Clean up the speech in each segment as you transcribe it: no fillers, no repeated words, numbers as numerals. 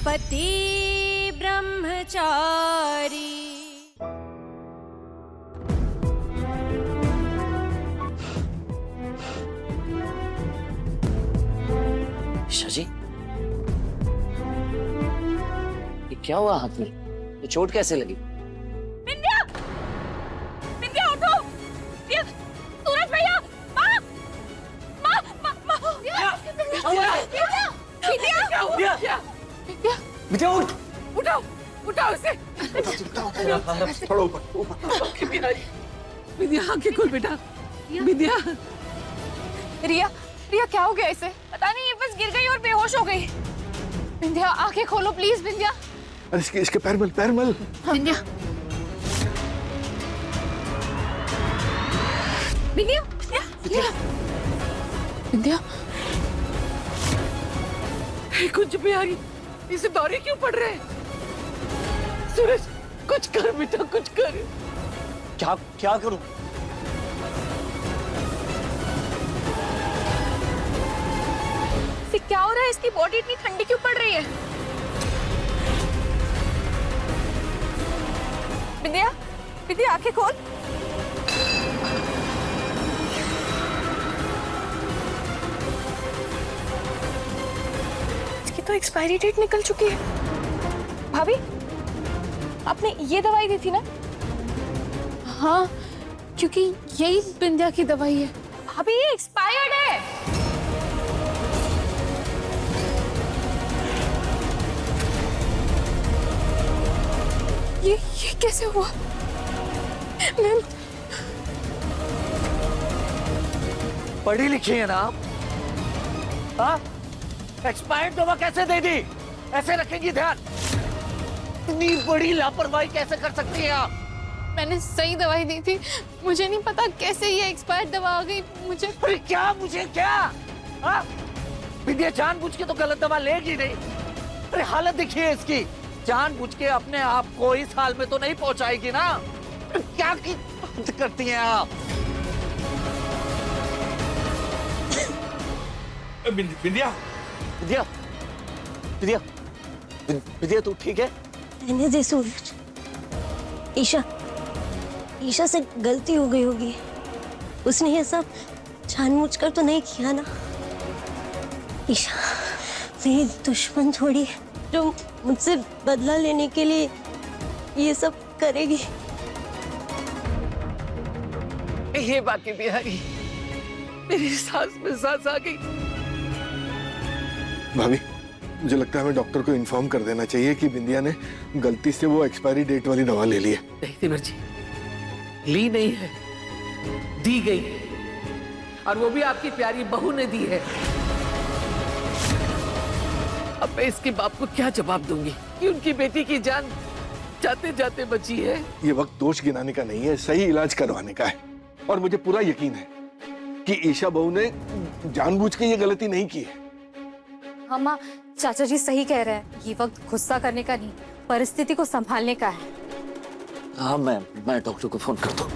पति ब्रह्मचारी। शशि, ये क्या हुआ हाथ में? ये चोट कैसे लगी? विंध्या, विंध्या उठो! सूरज भैया, माँ, माँ, माँ, माँ, विंध्या, विद्या उठ! उठाओ, उठाओ इसे। थोड़ा ऊपर। विद्या आंखें खोल बेटा। विद्या, रिया, रिया क्या हो गया इसे? पता नहीं, ये बस गिर गई और बेहोश हो गई। विंध्या आंखें खोलो प्लीज विंध्या। अरे इसके पैर मल, पैर मल। विंध्या, विंध्या, विंध्या, विंध्या, कुछ भी आ रही, इसे दौरे क्यों पड़ रहे हैं? सूरज, कुछ कर बेटा, कुछ कर। क्या करूं? इसे क्या हो रहा है? इसकी बॉडी इतनी ठंडी क्यों पड़ रही है? विंध्या, विंध्या आंखें खोल। इसकी तो एक्सपायरी डेट निकल चुकी है। भाभी, आपने ये दवाई दी थी ना? हाँ, क्योंकि यही विंध्या की दवाई है। भाभी ये एक्सपायर्ड है। ये कैसे हुआ? मैम, पढ़ी लिखी है ना आप? हाँ? एक्सपायर्ड दवा कैसे दे दी? ऐसे रखेंगी ध्यान? इतनी बड़ी लापरवाही कैसे कर सकती हैं आप? मैंने सही दवाई दी थी, मुझे नहीं पता कैसे ये एक्सपायर्ड दवा आ गई मुझे। अरे क्या मुझे क्या? हाँ? विद्या जानबूझ के तो गलत दवा लेगी नहीं। अरे हालत देखिए इसकी, जानबूझ के अपने आप को इस हाल में तो नहीं पहुंचाएगी ना? क्या की बात करती हैं आप? विंध्या, विद्या, विद्या, विद्या तू ठीक है? रहने दे सूरज। ईशा से गलती हो गई होगी। उसने ये सब जानबूझकर तो नहीं किया ना। ईशा मेरी दुश्मन थोड़ी है जो मुझसे बदला लेने के लिए ये सब करेगी। ये बाकी बिहारी, मेरी सांस में सांस आ गई। भाभी, मुझे लगता है हमें डॉक्टर को इन्फॉर्म कर देना चाहिए कि बिंदिया ने गलती से वो एक्सपायरी डेट वाली दवा ले ली है। नहीं तिमर जी, ली नहीं है, दी गई, और वो भी आपकी प्यारी बहू ने दी है। अब मैं इसके बाप को क्या जवाब दूंगी कि उनकी बेटी की जान जाते जाते बची है? ये वक्त दोष गिनाने का नहीं है, सही इलाज करवाने का है। और मुझे पूरा यकीन है कि ईशा बहू ने जानबूझ के ये गलती नहीं की है। हाँ माँ, चाचा जी सही कह रहे हैं। ये वक्त गुस्सा करने का नहीं, परिस्थिति को संभालने का है। हाँ, मैं डॉक्टर को फोन करता हूँ।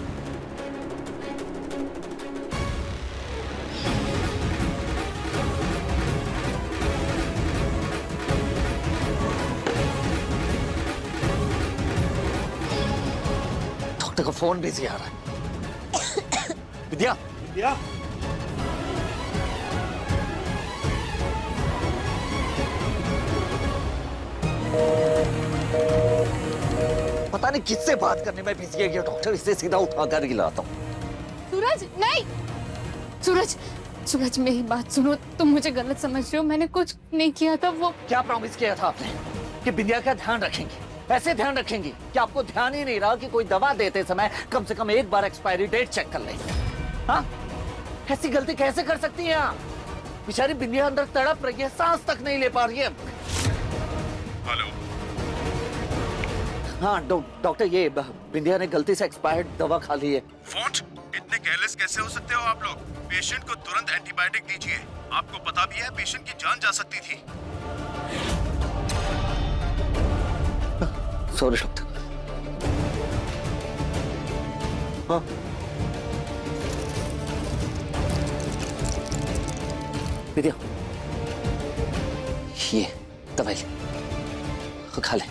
डॉक्टर का फोन बिजी आ रहा है। विद्या, विद्या, पता नहीं किससे बात करने में बिजी है ये डॉक्टर। इससे सीधा उठा कर ही लाता हूँ। सूरज, नहीं, सूरज, सूरज मेरी बात सुनो, तुम मुझे गलत समझ रहे हो। मैंने कुछ नहीं किया था। वो क्या प्रॉमिस किया था आपने कि बिंदिया का ध्यान रखेंगी? ऐसे ध्यान रखेंगी कि आपको ध्यान ही नहीं रहा कि कोई दवा देते समय कम से कम एक बार एक्सपायरी डेट चेक कर लें। हाँ, ऐसी गलती कैसे कर सकती हैं आप? बेचारी बिंदिया अंदर तड़प रही है, सांस तक नहीं ले पा रही है। हेलो। हाँ डॉक्टर, ये बिंदिया ने गलती से एक्सपायर्ड दवा खा ली है। फोर्ट, इतने केयरलेस कैसे हो सकते हो आप लोग? पेशेंट को तुरंत एंटीबायोटिक दीजिए। आपको पता भी है पेशेंट की जान जा सकती थी। Sorry doctor. हाँ, विद्या, ये दवाई। खा ले।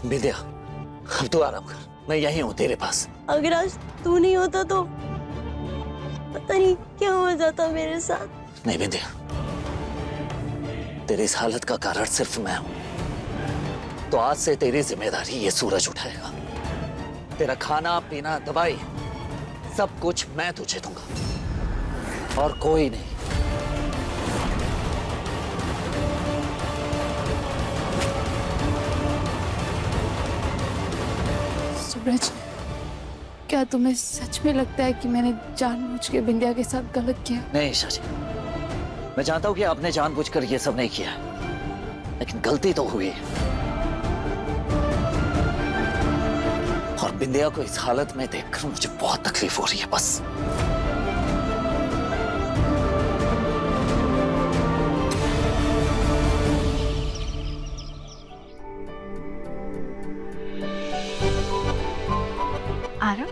विद्या, अब तू आराम कर, मैं यहीं हूं तेरे पास। अगर आज तू नहीं होता तो पता नहीं क्या हो जाता मेरे साथ। नहीं विद्या, तेरी इस हालत का कारण सिर्फ मैं हूं। तो आज से तेरी जिम्मेदारी ये सूरज उठाएगा। तेरा खाना पीना दवाई सब कुछ मैं तुझे दूंगा और कोई नहीं। सूरज, क्या तुम्हें सच में लगता है कि मैंने जानबूझ के बिंदिया के साथ गलत किया? नहीं ईशा जी, मैं जानता हूं कि आपने जानबूझकर ये सब नहीं किया, लेकिन गलती तो हुई। और बिंदिया को इस हालत में देखकर मुझे बहुत तकलीफ हो रही है बस। आरव,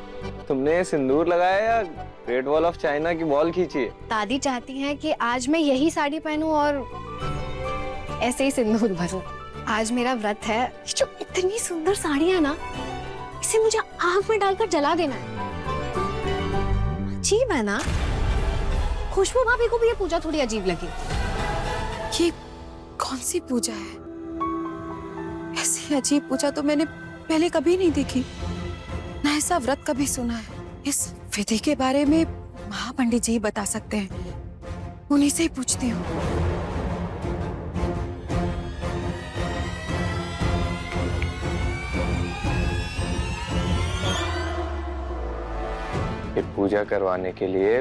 तुमने सिंदूर लगाया या ग्रेट वॉल ऑफ चाइना की वॉल खींची है? दादी चाहती हैं कि आज मैं यही साड़ी पहनूं और ऐसे ही सिंदूर भरूं। आज मेरा व्रत है। ये जो इतनी सुंदर साड़ी है ना, इसे मुझे आग में डालकर जला देना है। अजीब है ना? खुशबू भाभी को भी ये पूजा थोड़ी अजीब लगी। ये कौन सी पूजा है? ऐसी अजीब पूजा तो मैंने पहले कभी नहीं देखी, ना ऐसा व्रत कभी सुना है। इस विधि के बारे में महापंडित जी बता सकते हैं, उन्हीं से ही पूछती हूँ। ये पूजा करवाने के लिए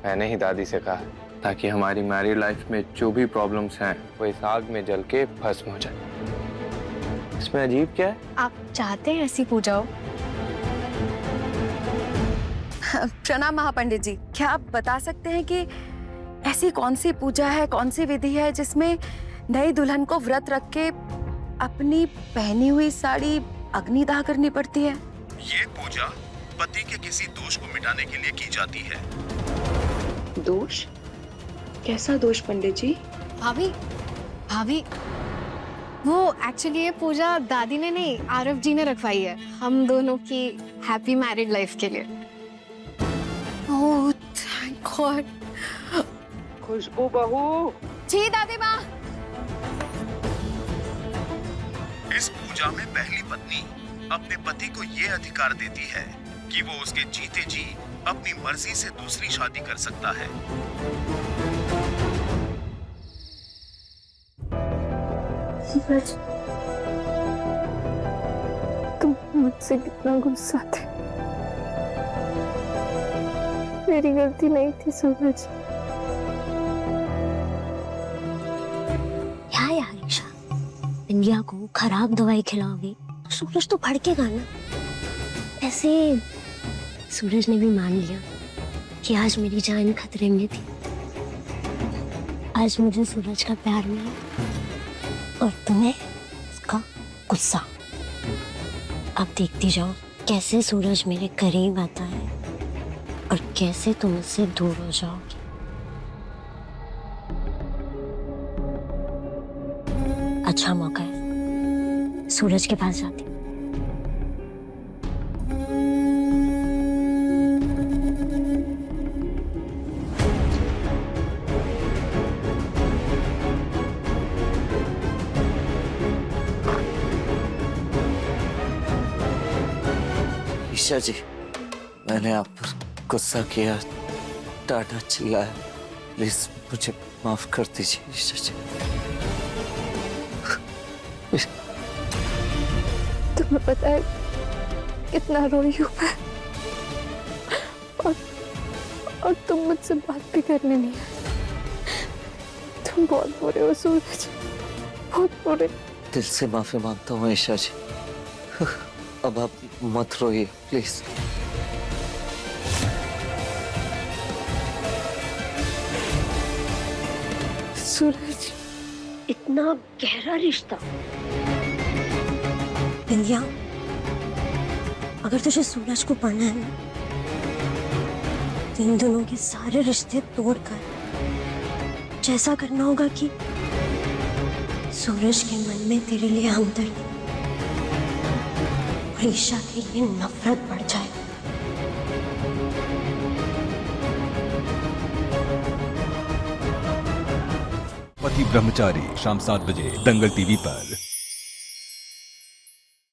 मैंने ही दादी से कहा, ताकि हमारी मैरिड लाइफ में जो भी प्रॉब्लम्स हैं वो इस आग में जल के भस्म हो जाए। इसमें अजीब क्या है? आप चाहते हैं ऐसी पूजा हो? प्रणाम महापंडित जी, क्या आप बता सकते हैं कि ऐसी कौन सी पूजा है, कौन सी विधि है जिसमें नई दुल्हन को व्रत रख के अपनी पहनी हुई साड़ी अग्निदाह करनी पड़ती है? ये पूजा पति के किसी दोष को मिटाने के लिए की जाती है। दोष? कैसा दोष पंडित जी? भाभी, भाभी, वो एक्चुअली ये पूजा दादी ने नहीं, आरव जी ने रखवाई है हम दोनों की हैप्पी मैरिड लाइफ के लिए। Oh thank God. खुशबू बहू, जी दादी माँ। इस पूजा में पहली पत्नी अपने पति को ये अधिकार देती है कि वो उसके जीते जी अपनी मर्जी से दूसरी शादी कर सकता है। सूरज, तुम मुझसे कितना गुस्सा थे। मेरी गलती नहीं थी सूरज। क्या यार ईशा, बिंदिया को खराब दवाई खिलाओगी तो सूरज तो भड़केगा ना। ऐसे सूरज ने भी मान लिया कि आज मेरी जान खतरे में थी। आज मुझे सूरज का प्यार मिला और तुम्हें उसका गुस्सा। अब देखती जाओ कैसे सूरज मेरे करीब आता है और कैसे तुम उससे दूर हो जाओगी। अच्छा मौका है, सूरज के पास जाती हूँ। ईशा जी, मैंने आप पर गुस्सा किया, डांटा, चिल्लाया, प्लीज मुझे माफ कर दीजिए ईशा जी। तुम्हें पता है कितना रोई हूँ मैं, और तुम मुझसे बात भी करने नहीं आए। तुम बहुत बुरे हो सूरज, बहुत बुरे। दिल से माफी मांगता हूँ ईशा जी। अब आप मत रोइए प्लीज। सूरज, इतना गहरा रिश्ता। बिंदिया, अगर तुझे सूरज को पढ़ना है ना, तो इन दोनों के सारे रिश्ते तोड़कर कुछ ऐसा करना होगा कि सूरज के मन में तेरे लिए हमदर्दी और ईशा के लिए नफरत बढ़ जाए। पति ब्रह्मचारी शाम 7 बजे दंगल टीवी पर।